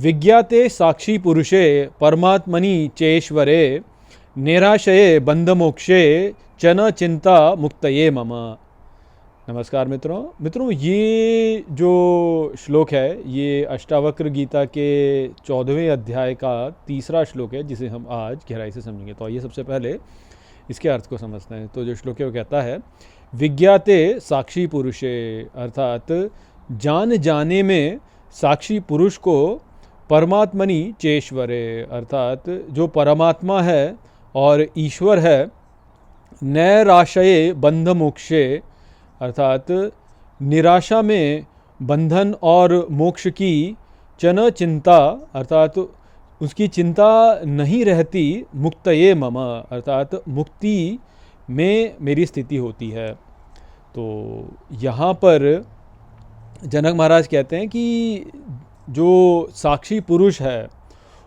विज्ञाते साक्षी पुरुषे परमात्मनि चेश्वरे निराशये बंधमोक्षे च न चिंता मुक्तये मम। नमस्कार मित्रों, ये जो श्लोक है ये अष्टावक्र गीता के 14वें अध्याय का तीसरा श्लोक है, जिसे हम आज गहराई से समझेंगे। तो आइए सबसे पहले इसके अर्थ को समझते हैं। तो जो श्लोक है वो कहता है, विज्ञाते साक्षी पुरुषे, अर्थात जान जाने में साक्षी पुरुष को परमात्मनि चेश्वरे, अर्थात जो परमात्मा है और ईश्वर है, नैराशये बंध मोक्षे, अर्थात निराशा में बंधन और मोक्ष की चन चिंता, अर्थात उसकी चिंता नहीं रहती, मुक्तये मम, अर्थात मुक्ति में मेरी स्थिति होती है। तो यहाँ पर जनक महाराज कहते हैं कि जो साक्षी पुरुष है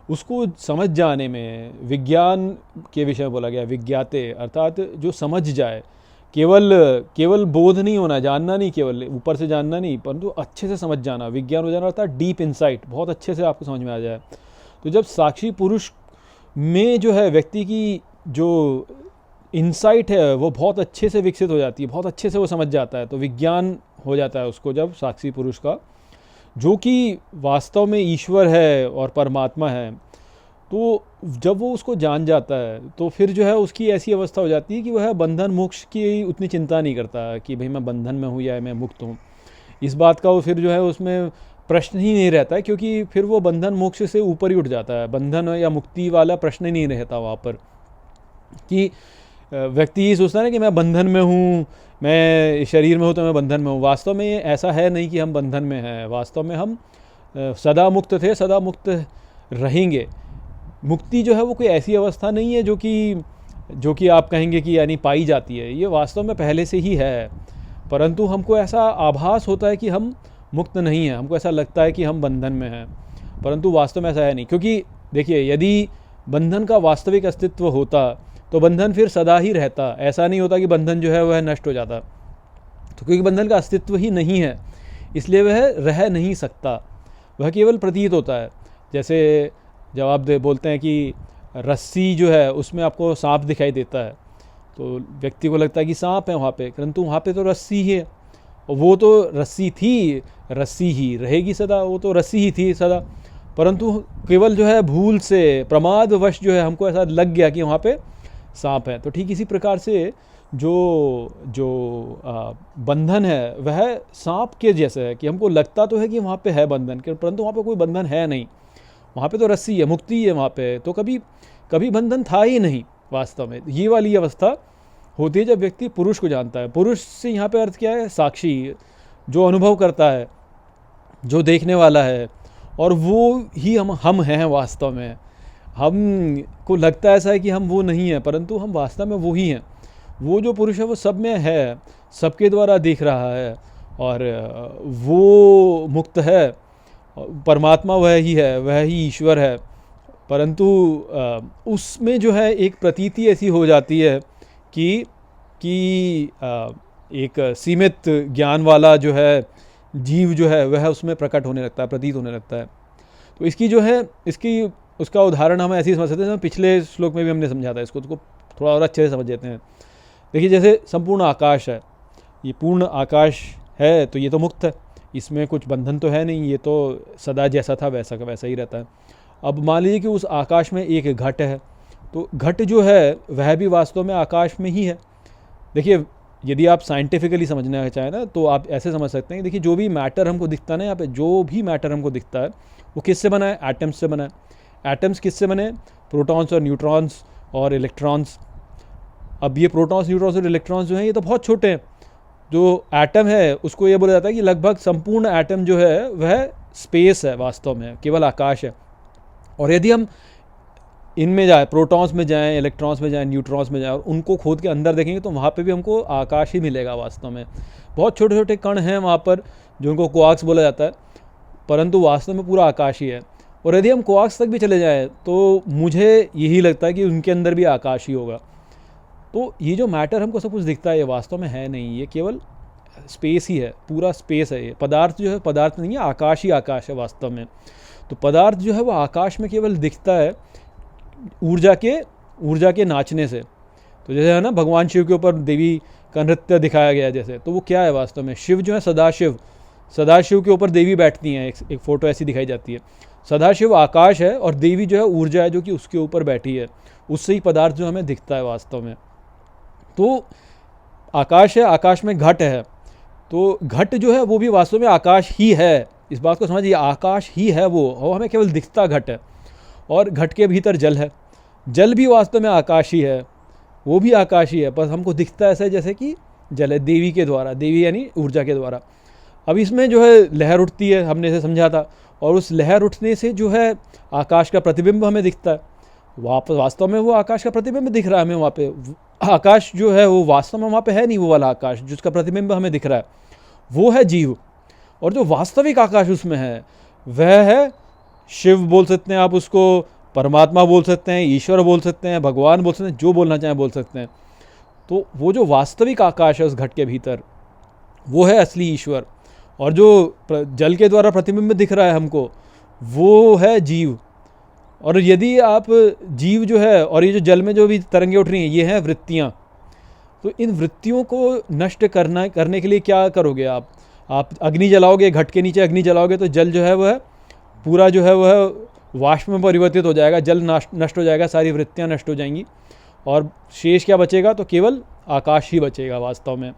उसको समझ जाने में, विज्ञान के विषय में बोला गया, विज्ञाते अर्थात जो समझ जाए, केवल बोध नहीं होना, जानना नहीं, केवल ऊपर से जानना नहीं, परंतु अच्छे से समझ जाना। विज्ञान हो जाना अर्थात डीप इंसाइट, बहुत अच्छे से आपको समझ में आ जाए। तो जब साक्षी पुरुष में जो है व्यक्ति की जो इंसाइट है वो बहुत अच्छे से विकसित हो जाती है, बहुत अच्छे से वो समझ जाता है, तो विज्ञान हो जाता है उसको जब साक्षी पुरुष का, जो कि वास्तव में ईश्वर है और परमात्मा है। तो जब वो उसको जान जाता है तो फिर जो है उसकी ऐसी अवस्था हो जाती है कि वह बंधन मोक्ष की उतनी चिंता नहीं करता कि भाई मैं बंधन में हूँ या मैं मुक्त हूँ। इस बात का वो फिर जो है उसमें प्रश्न ही नहीं रहता है, क्योंकि फिर वो बंधन मोक्ष से ऊपर ही उठ जाता है। बंधन या मुक्ति वाला प्रश्न ही नहीं रहता वहाँ पर, कि व्यक्ति ये सोचता है ना कि मैं बंधन में हूँ, मैं शरीर में हूँ तो मैं बंधन में हूँ। वास्तव में ऐसा है नहीं कि हम बंधन में हैं, वास्तव में हम सदा मुक्त थे, सदा मुक्त रहेंगे। मुक्ति जो है वो कोई ऐसी अवस्था नहीं है जो कि आप कहेंगे कि यानी पाई जाती है, ये वास्तव में पहले से ही है, परंतु हमको ऐसा आभास होता है कि हम मुक्त नहीं हैं, हमको ऐसा लगता है कि हम बंधन में हैं, परंतु वास्तव में ऐसा है नहीं। क्योंकि देखिए, यदि बंधन का वास्तविक अस्तित्व होता तो बंधन फिर सदा ही रहता, ऐसा नहीं होता कि बंधन जो है वह नष्ट हो जाता। तो क्योंकि बंधन का अस्तित्व ही नहीं है, इसलिए वह रह नहीं सकता, वह केवल प्रतीत होता है। जैसे जब आप बोलते हैं कि रस्सी जो है उसमें आपको सांप दिखाई देता है, तो व्यक्ति को लगता है कि सांप है वहाँ पे, परंतु वहाँ पे तो रस्सी ही है, और वो तो रस्सी थी, रस्सी ही रहेगी सदा, वो तो रस्सी ही थी सदा, परंतु केवल जो है भूल से, प्रमादवश जो है हमको ऐसा लग गया कि वहाँ पे सांप है। तो ठीक इसी प्रकार से जो बंधन है वह सांप के जैसे है, कि हमको लगता तो है कि वहाँ पे है बंधन, परंतु वहाँ पे कोई बंधन है नहीं, वहाँ पे तो रस्सी है, मुक्ति है वहाँ पे, तो कभी बंधन था ही नहीं वास्तव में। ये वाली अवस्था होती है जब व्यक्ति पुरुष को जानता है। पुरुष से यहाँ पे अर्थ क्या है? साक्षी, जो अनुभव करता है, जो देखने वाला है, और वो ही हम हैं वास्तव में। हम को लगता ऐसा है कि हम वो नहीं हैं, परंतु हम वास्तव में वो ही हैं। वो जो पुरुष है वो सब में है, सबके द्वारा देख रहा है, और वो मुक्त है, परमात्मा वह ही है, वह ही ईश्वर है। परंतु उसमें जो है एक प्रतीति ऐसी हो जाती है कि एक सीमित ज्ञान वाला जो है जीव जो है वह उसमें प्रकट होने लगता है, प्रतीत होने लगता है। तो इसकी जो है उसका उदाहरण हम ऐसे ही समझ सकते हैं, पिछले श्लोक में भी हमने समझा था इसको, तो थोड़ा और अच्छे से समझ लेते हैं। देखिए, जैसे संपूर्ण आकाश है, ये पूर्ण आकाश है, तो ये तो मुक्त है, इसमें कुछ बंधन तो है नहीं, ये तो सदा जैसा था वैसा का वैसा ही रहता है। अब मान लीजिए कि उस आकाश में एक घट है, तो घट जो है वह भी वास्तव में आकाश में ही है। देखिए, यदि आप साइंटिफिकली समझना चाहें ना, तो आप ऐसे समझ सकते हैं कि देखिए, जो भी मैटर हमको दिखता है ना, यहाँ पे जो भी मैटर हमको दिखता है वो किससे बना है? एटम्स से बना है। एटम्स किससे बने? प्रोटॉन्स और न्यूट्रॉन्स और इलेक्ट्रॉन्स। अब ये प्रोटॉन्स, न्यूट्रॉन्स और इलेक्ट्रॉन्स जो हैं ये तो बहुत छोटे हैं। जो एटम है उसको ये बोला जाता है कि लगभग संपूर्ण एटम जो है वह स्पेस है, वास्तव में केवल आकाश है। और यदि हम इनमें जाए, प्रोटॉन्स में जाएं, इलेक्ट्रॉन्स में जाएं, न्यूट्रॉन्स में जाएं, और उनको खोद के अंदर देखेंगे तो वहाँ पे भी हमको आकाश ही मिलेगा वास्तव में। बहुत छोटे छोटे कण हैं वहाँ पर, जो उनको क्वार्क्स बोला जाता है, परंतु वास्तव में पूरा आकाश ही है। और यदि हम क्वार्क्स तक भी चले जाएं तो मुझे यही लगता है कि उनके अंदर भी आकाश ही होगा। तो ये जो मैटर हमको सब कुछ दिखता है ये वास्तव में है नहीं, ये केवल स्पेस ही है, पूरा स्पेस है। ये पदार्थ जो है पदार्थ नहीं है, आकाश ही आकाश है वास्तव में। तो पदार्थ जो है वो आकाश में केवल दिखता है ऊर्जा के नाचने से। तो जैसे है ना, भगवान शिव के ऊपर देवी का नृत्य दिखाया गया जैसे, तो वो क्या है वास्तव में, शिव जो है सदाशिव के ऊपर देवी बैठती हैं। एक फोटो ऐसी दिखाई जाती है। सदाशिव आकाश है और देवी जो है ऊर्जा है जो कि उसके ऊपर बैठी है, उससे ही पदार्थ जो हमें दिखता है वास्तव में। तो आकाश है, आकाश में घट है, तो घट जो है वो भी वास्तव में आकाश ही है। इस बात को समझिए, आकाश ही है वो, और हमें केवल दिखता घट है। और घट के भीतर जल है, जल भी वास्तव में आकाश ही है, वो भी आकाश ही है, बस हमको दिखता ऐसा है जैसे कि जल है, देवी के द्वारा, देवी यानी ऊर्जा के द्वारा। अब इसमें जो है लहर उठती है, हमने इसे समझा था, और उस लहर उठने से जो है आकाश का प्रतिबिंब हमें दिखता है। वास्तव में वो आकाश का प्रतिबिंब दिख रहा है हमें वहाँ पे। आकाश जो है वो वास्तव में वहाँ पे है नहीं, वो वाला आकाश जिसका प्रतिबिंब हमें दिख रहा है वो है जीव। और जो वास्तविक आकाश उसमें है वह है शिव बोल सकते हैं आप उसको, परमात्मा बोल सकते हैं, ईश्वर बोल सकते हैं, भगवान बोल सकते हैं, जो बोलना चाहें बोल सकते हैं। तो वो जो वास्तविक आकाश है उस घट के भीतर, वो है असली ईश्वर। और जो जल के द्वारा प्रतिबिंब दिख रहा है हमको, वो है जीव। और यदि आप जीव जो है, और ये जो जल में जो भी तरंगे उठ रही हैं, ये हैं वृत्तियाँ। तो इन वृत्तियों को नष्ट करने के लिए क्या करोगे आप अग्नि जलाओगे, घट के नीचे अग्नि जलाओगे तो जल जो है वह पूरा जो है वह वाष्प में परिवर्तित हो जाएगा, जल नष्ट हो जाएगा, सारी वृत्तियाँ नष्ट हो जाएंगी, और शेष क्या बचेगा, तो केवल आकाश ही बचेगा वास्तव में।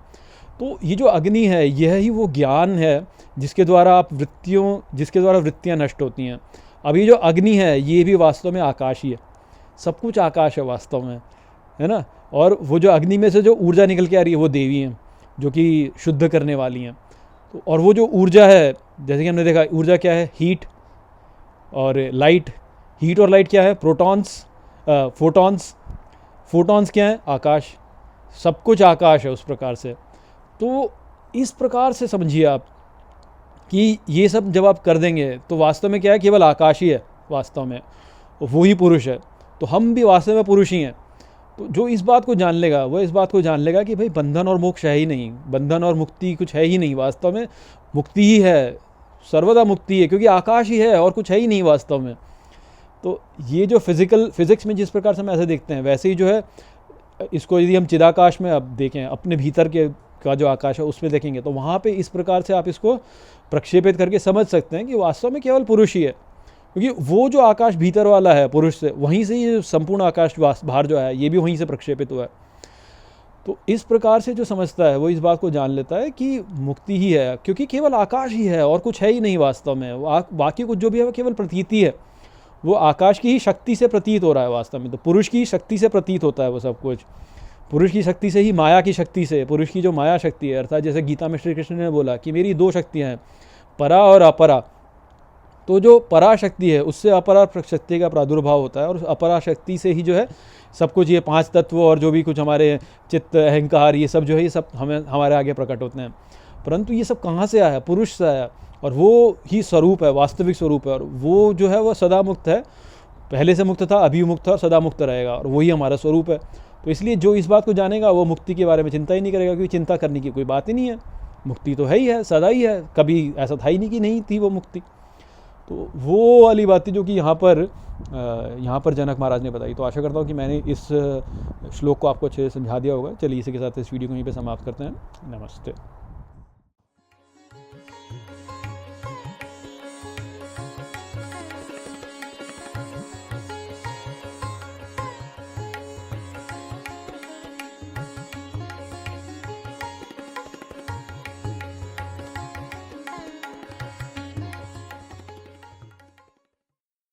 तो ये जो अग्नि है यह ही वो ज्ञान है जिसके द्वारा वृत्तियाँ नष्ट होती हैं। अब ये जो अग्नि है ये भी वास्तव में आकाश ही है, सब कुछ आकाश है वास्तव में, है ना। और वो जो अग्नि में से जो ऊर्जा निकल के आ रही है वो देवी हैं जो कि शुद्ध करने वाली हैं। तो और वो जो ऊर्जा है, जैसे कि हमने देखा, ऊर्जा क्या है, हीट और लाइट। हीट और लाइट क्या है, फोटॉन्स क्या है, आकाश। सब कुछ आकाश है उस प्रकार से। तो इस प्रकार से समझिए आप कि ये सब जब आप कर देंगे तो वास्तव में क्या है, केवल आकाश ही है वास्तव में, वो ही पुरुष है। तो हम भी वास्तव में पुरुष ही हैं। तो जो इस बात को जान लेगा वह इस बात को जान लेगा कि भाई बंधन और मोक्ष है ही नहीं, बंधन और मुक्ति कुछ है ही नहीं, वास्तव में मुक्ति ही है, सर्वदा मुक्ति है, क्योंकि आकाश ही है और कुछ है ही नहीं वास्तव में। तो ये जो फिजिक्स में जिस प्रकार से हम ऐसे देखते हैं, वैसे ही जो है इसको यदि हम चिदाकाश में अब देखें, अपने भीतर का जो आकाश है उसमें देखेंगे, तो वहाँ पे इस प्रकार से आप इसको प्रक्षेपित करके समझ सकते हैं कि वास्तव में केवल पुरुष ही है, क्योंकि वो जो आकाश भीतर वाला है पुरुष से, वहीं से ये संपूर्ण आकाश बाहर जो है ये भी वहीं से प्रक्षेपित हुआ है। तो इस प्रकार से जो समझता है वो इस बात को जान लेता है कि मुक्ति ही है, क्योंकि केवल आकाश ही है और कुछ है ही नहीं वास्तव में। बाकी कुछ जो भी है वो केवल प्रतीति है, वो आकाश की ही शक्ति से प्रतीत हो रहा है वास्तव में। तो पुरुष की शक्ति से प्रतीत होता है वो सब कुछ, पुरुष की शक्ति से ही, माया की शक्ति से, पुरुष की जो माया शक्ति है, अर्थात जैसे गीता में श्री कृष्ण ने बोला कि मेरी दो शक्तियाँ हैं, परा और अपरा। तो जो परा शक्ति है उससे अपरा शक्ति का प्रादुर्भाव होता है, और अपरा शक्ति से ही जो है सब कुछ, ये पांच तत्व और जो भी कुछ हमारे चित्त, अहंकार, ये सब जो है ये सब हमारे आगे प्रकट होते हैं। परंतु ये सब कहाँ से आया, पुरुष से आया, और वो ही स्वरूप है, वास्तविक स्वरूप है। और वो जो है वो सदा मुक्त है, पहले से मुक्त था, अभी मुक्त है और सदा मुक्त रहेगा, और वही हमारा स्वरूप है। तो इसलिए जो इस बात को जानेगा वो मुक्ति के बारे में चिंता ही नहीं करेगा, क्योंकि चिंता करने की कोई बात ही नहीं है, मुक्ति तो है ही है, सदा ही है, कभी ऐसा था ही नहीं कि नहीं थी वो मुक्ति। तो वो वाली बात थी जो कि यहाँ पर जनक महाराज ने बताई। तो आशा करता हूँ कि मैंने इस श्लोक को आपको अच्छे से समझा दिया होगा। चलिए इसी के साथ इस वीडियो को यहीं पे समाप्त करते हैं। नमस्ते।